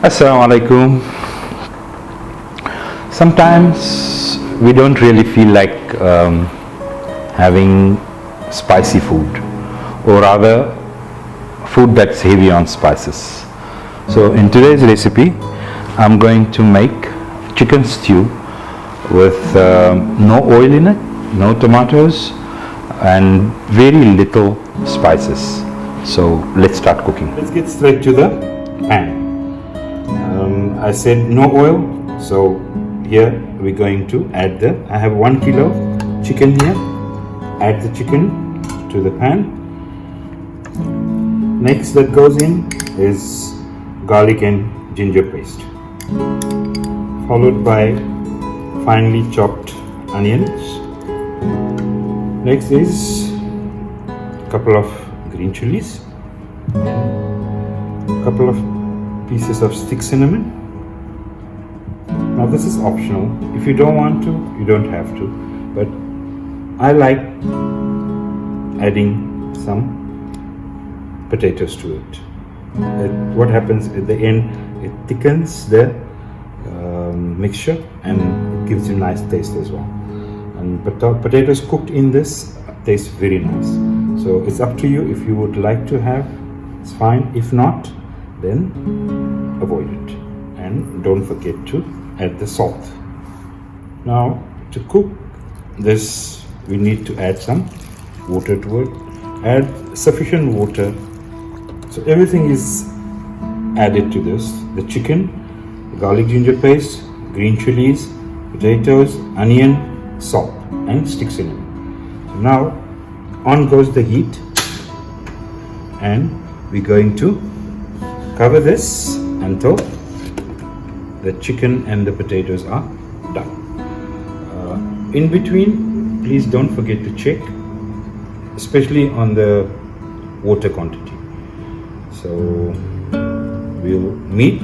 Assalamu alaikum. Sometimes we don't really feel like having spicy food, or rather food that's heavy on spices. So in today's recipe I'm going to make chicken stew with no oil in it, no tomatoes, and very little spices. So let's start cooking. Let's get straight to the pan. I said no oil, so here we're going to add I have 1 kilo chicken here. Add the chicken to the pan. Next that goes in is garlic and ginger paste, followed by finely chopped onions. Next is a couple of green chilies, a couple of pieces of stick cinnamon. Now this is optional. If you don't want to, you don't have to, but I like adding some potatoes to it. What happens at the end, it thickens the mixture and it gives you nice taste as well. And potatoes cooked in this taste very nice. So it's up to you. If you would like to have, it's fine. If not, then avoid it. And don't forget to add the salt. Now to cook this, we need to add some water to it. Add sufficient water. So everything is added to this. The chicken, garlic ginger paste, green chilies, potatoes, onion, salt and stick cinnamon. So now on goes the heat, and we're going to cover this until the chicken and the potatoes are done. In between, please don't forget to check, especially on the water quantity. So we'll meet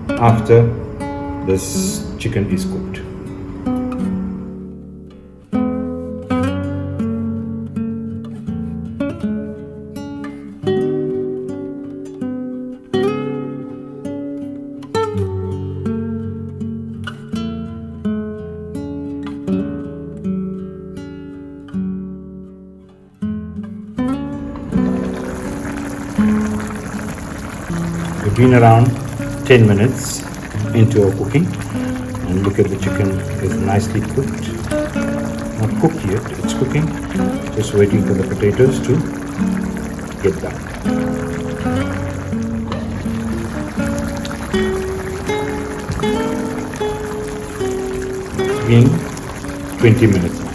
after this chicken is cooked. We've been around 10 minutes into our cooking, and look at the chicken is nicely cooked. Not cooked yet, it's cooking, just waiting for the potatoes to get done. It's been 20 minutes now.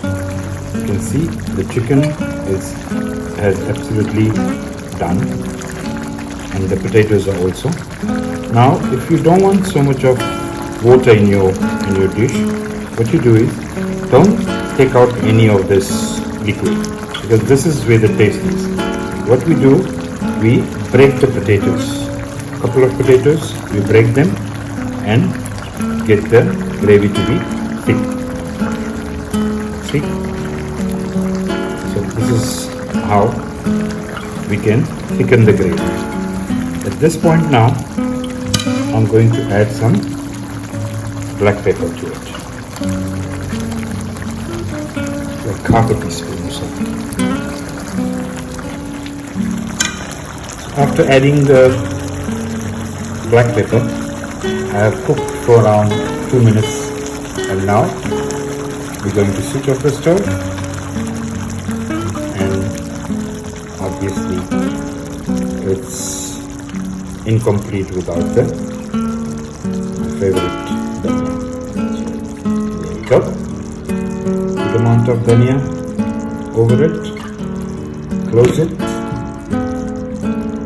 You can see the chicken has absolutely done, and the potatoes are also. Now if you don't want so much of water in your dish, what you do is don't take out any of this liquid, because this is where the taste is. What we do, we break the potatoes, a couple of potatoes, we break them and get the gravy to be thick. See? So this is how we can thicken the gravy. At this point now, I'm going to add some black pepper to it, like half a teaspoon or so. After adding the black pepper, I have cooked for around 2 minutes, and now we're going to switch off the stove, and obviously it's incomplete without the favorite dhaniya. There we go. Good amount of dhaniya over it. Close it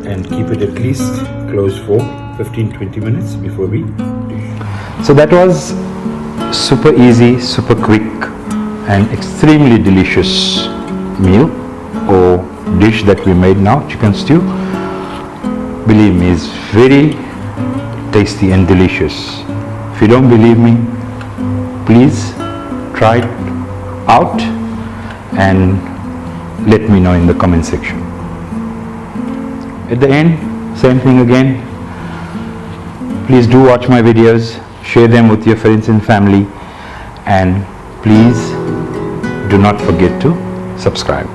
and keep it at least closed for 15-20 minutes before we dish. So that was super easy, super quick and extremely delicious meal or dish that we made now, chicken stew. Believe me, it's very tasty and delicious. If you don't believe me, please try it out and let me know in the comment section. At the end, same thing again. please do watch my videos, share them with your friends and family, and please do not forget to subscribe.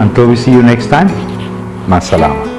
Until we see you next time, ma salama.